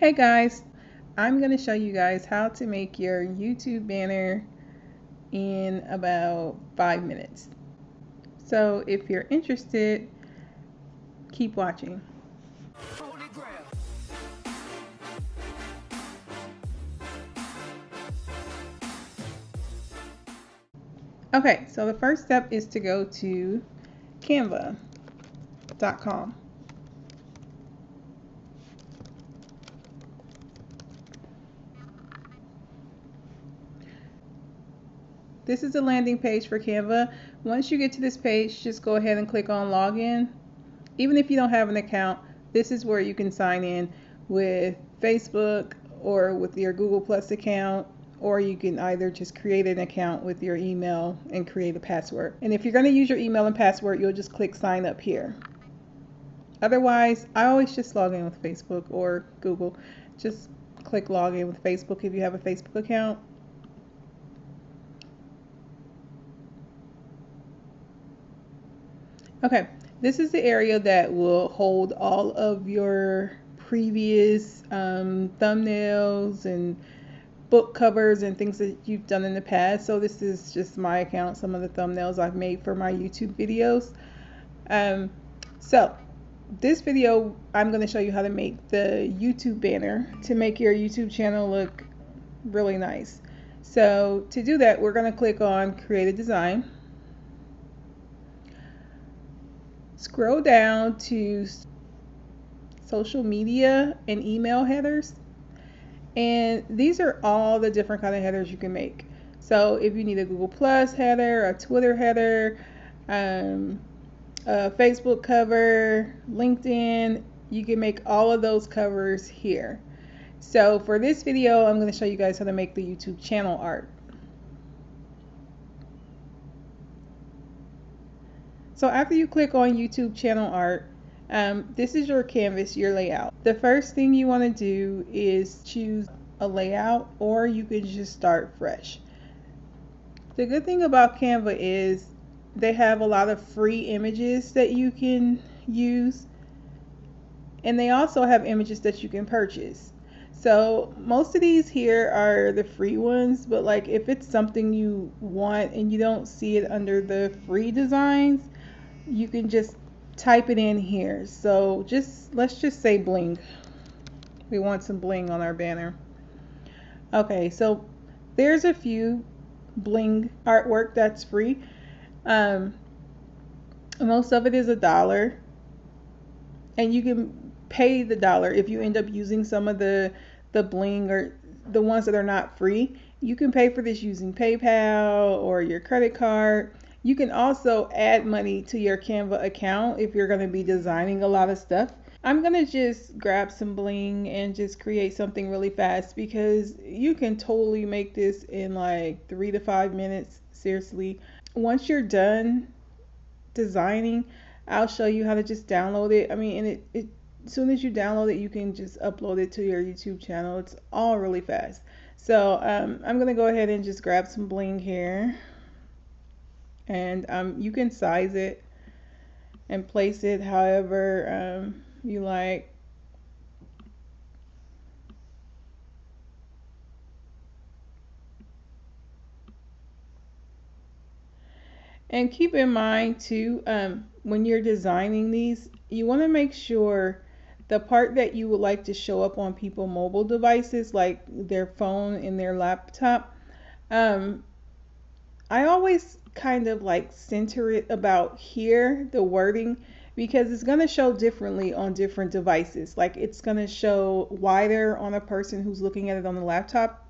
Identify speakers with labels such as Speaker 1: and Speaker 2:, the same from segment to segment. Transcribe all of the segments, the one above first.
Speaker 1: Hey guys, I'm going to show you guys how to make your YouTube banner in about 5 minutes. So if you're interested, keep watching. Okay, so the first step is to go to canva.com. This is the landing page for Canva. Once you get to this page, just go ahead and click on login. Even if you don't have an account, this is where you can sign in with Facebook or with your Google Plus account, or you can either just create an account with your email and create a password. And if you're going to use your email and password, you'll just click sign up here. Otherwise, I always just log in with Facebook or Google. Just click log in with Facebook if you have a Facebook account. Okay, this is the area that will hold all of your previous thumbnails and book covers and things that you've done in the past. So this is just my account, some of the thumbnails I've made for my YouTube videos. So this video, I'm going to show you how to make the YouTube banner to make your YouTube channel look really nice. So to do that, we're going to click on Create a Design. Scroll down to social media and email headers, and these are all the different kind of headers you can make. So if you need a Google Plus header, a Twitter header, a Facebook cover, LinkedIn, you can make all of those covers here. So for this video, I'm going to show you guys how to make the YouTube channel art. So after you click on YouTube channel art, this is your canvas, your layout. The first thing you want to do is choose a layout, or you can just start fresh. The good thing about Canva is they have a lot of free images that you can use, and they also have images that you can purchase. So most of these here are the free ones, but like if it's something you want and you don't see it under the free designs, you can just type it in here. So let's just say bling. We want some bling on our banner. Okay, so there's a few bling artwork that's free. Most of it is $1, and you can pay the $1 if you end up using some of the bling or the ones that are not free. You can pay for this using PayPal or your credit card. You can also add money to your Canva account if you're going to be designing a lot of stuff. I'm going to just grab some bling and just create something really fast, because you can totally make this in like 3 to 5 minutes. Seriously. Once you're done designing, I'll show you how to just download it. I mean, and as soon as you download it, you can just upload it to your YouTube channel. It's all really fast. So I'm going to go ahead and just grab some bling here. And you can size it and place it however you like. And keep in mind too, when you're designing these, you want to make sure the part that you would like to show up on people's mobile devices, like their phone and their laptop, I always kind of like center it about here, the wording, because it's going to show differently on different devices. Like it's going to show wider on a person who's looking at it on the laptop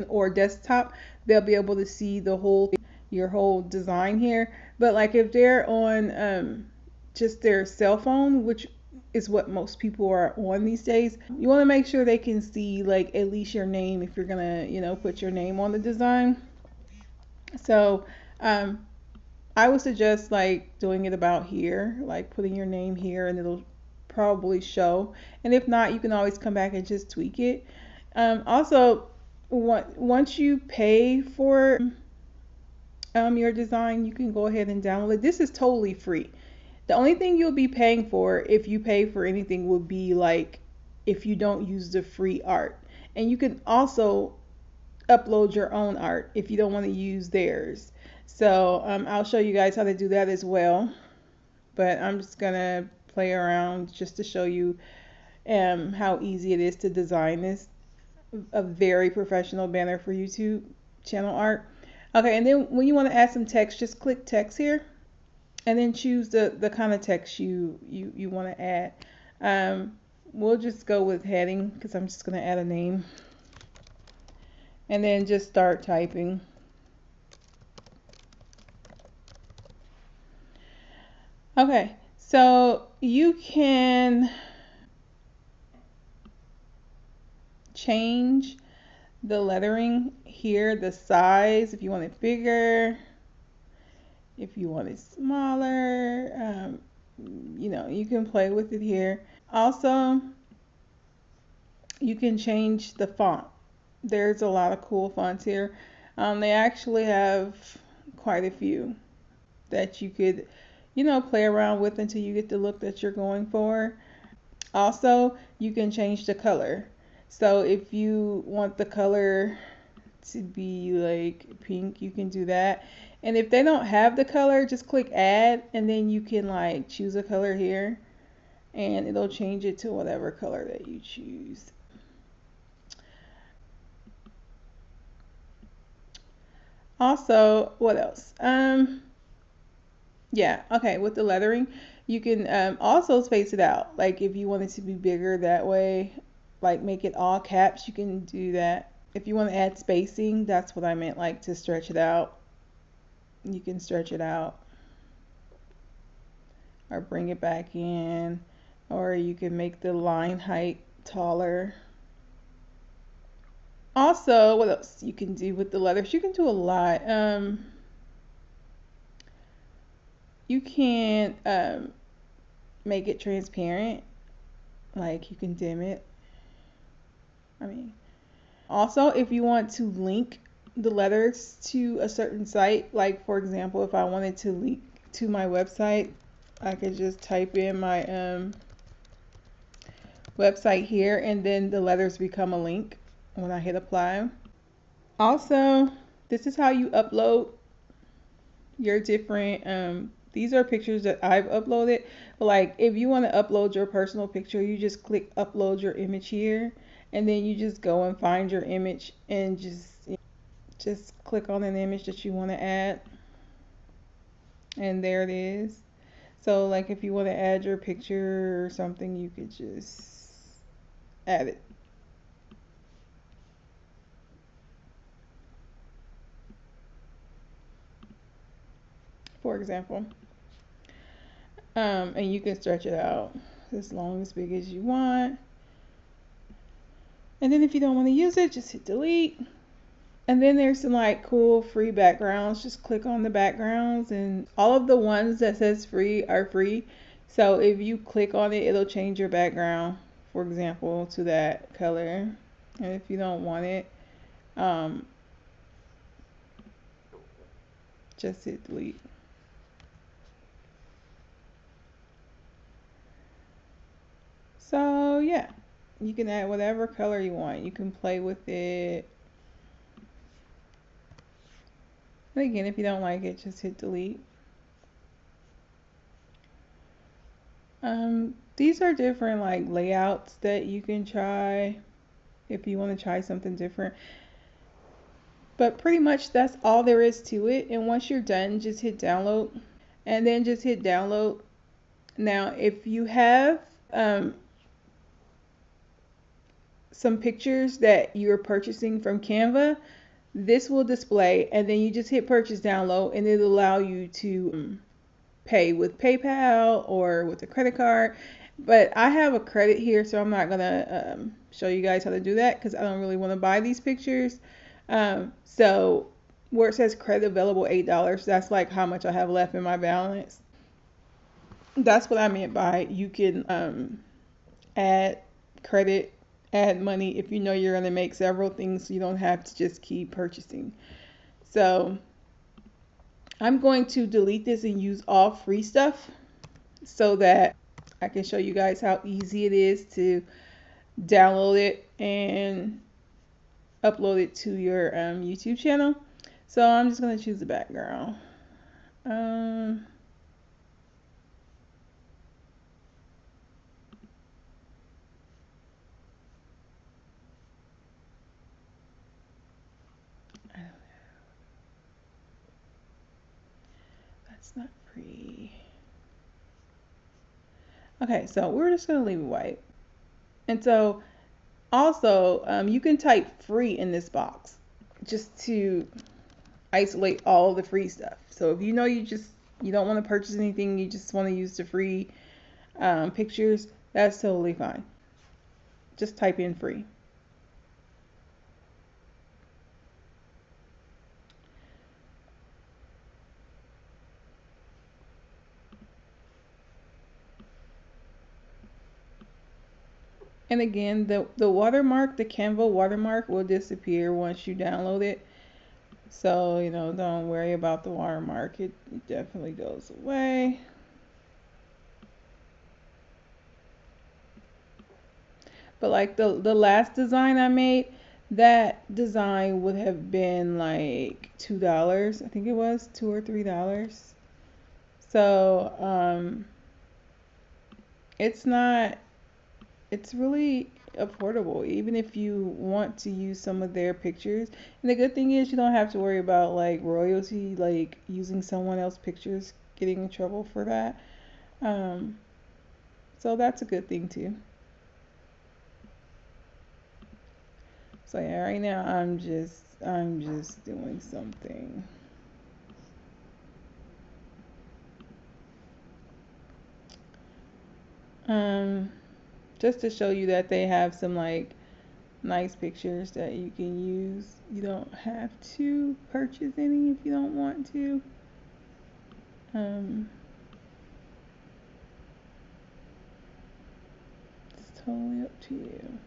Speaker 1: or desktop. They'll be able to see your whole design here. But like if they're on just their cell phone, which is what most people are on these days, you want to make sure they can see like at least your name if you're gonna, put your name on the design. So I would suggest like doing it about here, like putting your name here, and it'll probably show. And if not, you can always come back and just tweak it. Also, once you pay for your design, you can go ahead and download it. This is totally free. The only thing you'll be paying for if you pay for anything would be like if you don't use the free art. And you can also upload your own art if you don't want to use theirs. So I'll show you guys how to do that as well. But I'm just gonna play around just to show you how easy it is to design this, a very professional banner for YouTube channel art. Okay, and then when you want to add some text, just click text here, and then choose the kind of text you want to add. We'll just go with heading because I'm just gonna add a name, and then just start typing. Okay, so you can change the lettering here, the size, if you want it bigger, if you want it smaller, you know, you can play with it here. Also, you can change the font. There's a lot of cool fonts here. They actually have quite a few that you could, you know, play around with until you get the look that you're going for. Also, you can change the color. So if you want the color to be like pink, you can do that. And if they don't have the color, just click add, and then you can like choose a color here, and it'll change it to whatever color that you choose. Also, what else? Yeah, okay, with the lettering, you can also space it out. Like if you want it to be bigger that way, like make it all caps, you can do that. If you want to add spacing, that's what I meant, like to stretch it out. You can stretch it out or bring it back in, or you can make the line height taller. Also, what else you can do with the letters? You can do a lot. You can make it transparent, like you can dim it. Also, if you want to link the letters to a certain site, like for example, if I wanted to link to my website, I could just type in my website here, and then the letters become a link when I hit apply. Also, this is how you upload your different these are pictures that I've uploaded. Like if you want to upload your personal picture, you just click upload your image here, and then you just go and find your image and just click on an image that you want to add, and there it is. So like if you want to add your picture or something, you could just add it. For example, and you can stretch it out as long as big as you want. And then if you don't want to use it, just hit delete. And then there's some like cool free backgrounds. Just click on the backgrounds, and all of the ones that says free are free. So if you click on it, it'll change your background, for example, to that color. And if you don't want it, just hit delete. So yeah, you can add whatever color you want. You can play with it. And again, if you don't like it, just hit delete. These are different like layouts that you can try if you want to try something different. But pretty much that's all there is to it. And once you're done, just hit download, and then just hit download. Now, if you have some pictures that you're purchasing from Canva, this will display, and then you just hit purchase download, and it'll allow you to pay with PayPal or with a credit card. But I have a credit here, so I'm not gonna show you guys how to do that because I don't really want to buy these pictures. So where it says credit available $8, that's like how much I have left in my balance. That's what I meant by you can add credit, add money if you know you're going to make several things, so you don't have to just keep purchasing. So I'm going to delete this and use all free stuff so that I can show you guys how easy it is to download it and upload it to your YouTube channel. So I'm just gonna choose the background. Um, that's not free. Okay, so we're just gonna leave it white. And so also, you can type free in this box just to isolate all the free stuff. So if you know you don't want to purchase anything, you just want to use the free pictures, that's totally fine. Just type in free. And again, the watermark, the Canva watermark will disappear once you download it. So, don't worry about the watermark. It definitely goes away. But like the last design I made, that design would have been like $2. I think it was $2 or $3. So, it's not, it's really affordable, even if you want to use some of their pictures. And the good thing is you don't have to worry about like royalty, like using someone else's pictures, getting in trouble for that. Um, so that's a good thing too. So yeah, right now I'm just doing something. Um, just to show you that they have some like nice pictures that you can use. You don't have to purchase any if you don't want to. Um, it's totally up to you.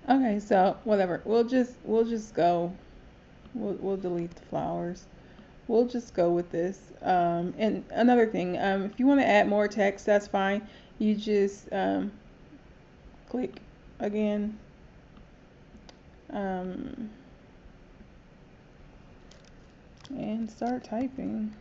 Speaker 1: Okay, so whatever. We'll just go. We'll delete the flowers. We'll just go with this. And another thing, if you want to add more text, that's fine. You just click again. Um, and start typing.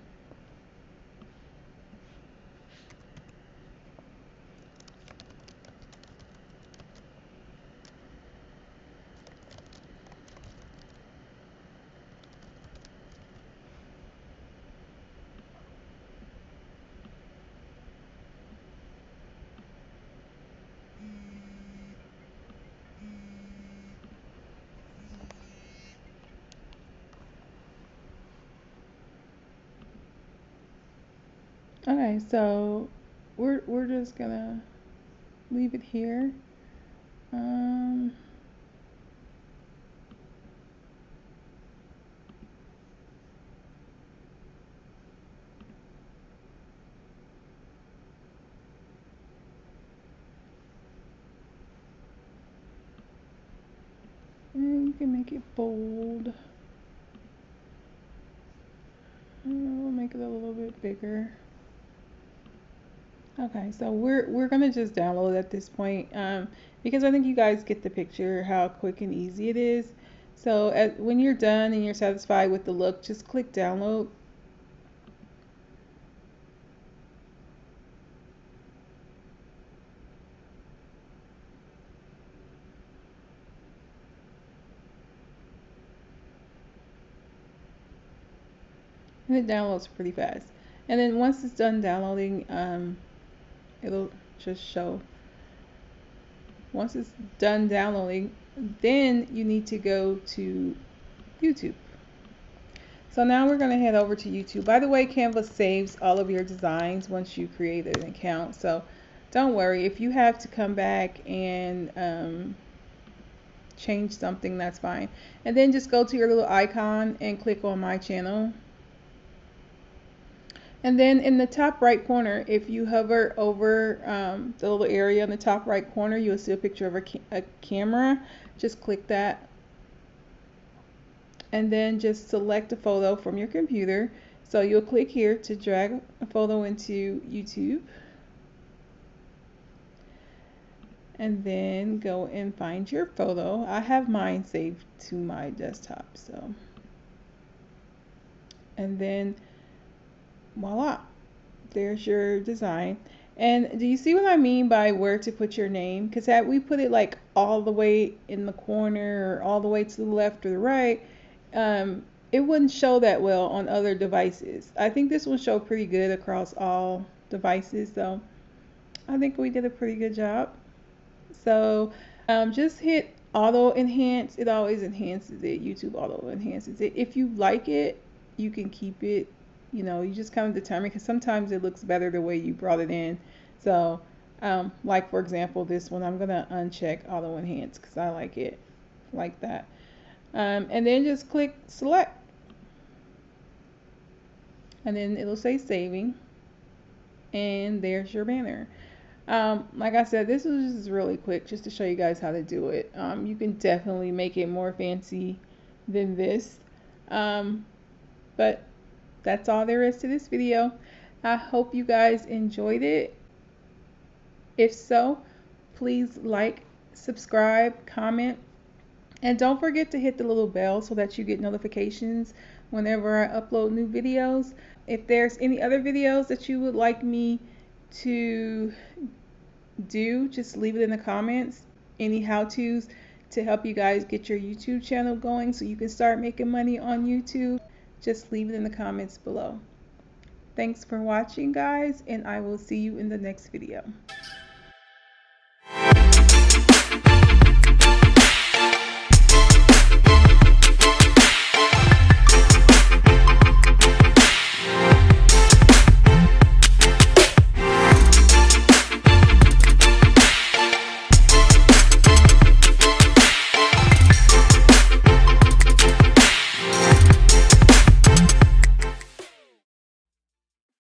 Speaker 1: Okay, so we're just gonna leave it here. Um, and you can make it bold. We'll make it a little bit bigger. Okay, so we're gonna just download at this point, because I think you guys get the picture how quick and easy it is. So when you're done and you're satisfied with the look, just click download. And it downloads pretty fast. And then once it's done downloading, it'll just show. Once it's done downloading, then you need to go to YouTube. So now we're going to head over to YouTube. By the way, Canva saves all of your designs once you create an account. So don't worry. If you have to come back and change something, that's fine. And then just go to your little icon and click on my channel. And then in the top right corner, if you hover over the little area in the top right corner, you'll see a picture of a camera. Just click that, and then just select a photo from your computer. So you'll click here to drag a photo into YouTube, and then go and find your photo. I have mine saved to my desktop, so, and then voila, there's your design. And do you see what I mean by where to put your name? Because that we put it like all the way in the corner or all the way to the left or the right, it wouldn't show that well on other devices. I think this will show pretty good across all devices, so I think we did a pretty good job. So just hit auto enhance. It always enhances it. YouTube auto enhances it. If you like it, you can keep it. You know, you just kind of determine, because sometimes it looks better the way you brought it in. So like for example, this one, I'm gonna uncheck auto enhance because I like it like that. And then just click select, and then it'll say saving, and there's your banner. Like I said, this was just really quick just to show you guys how to do it. You can definitely make it more fancy than this. But that's all there is to this video. I hope you guys enjoyed it. If so, please like, subscribe, comment, and don't forget to hit the little bell so that you get notifications whenever I upload new videos. If there's any other videos that you would like me to do, just leave it in the comments. Any how-tos to help you guys get your YouTube channel going so you can start making money on YouTube, just leave it in the comments below. Thanks for watching, guys, and I will see you in the next video.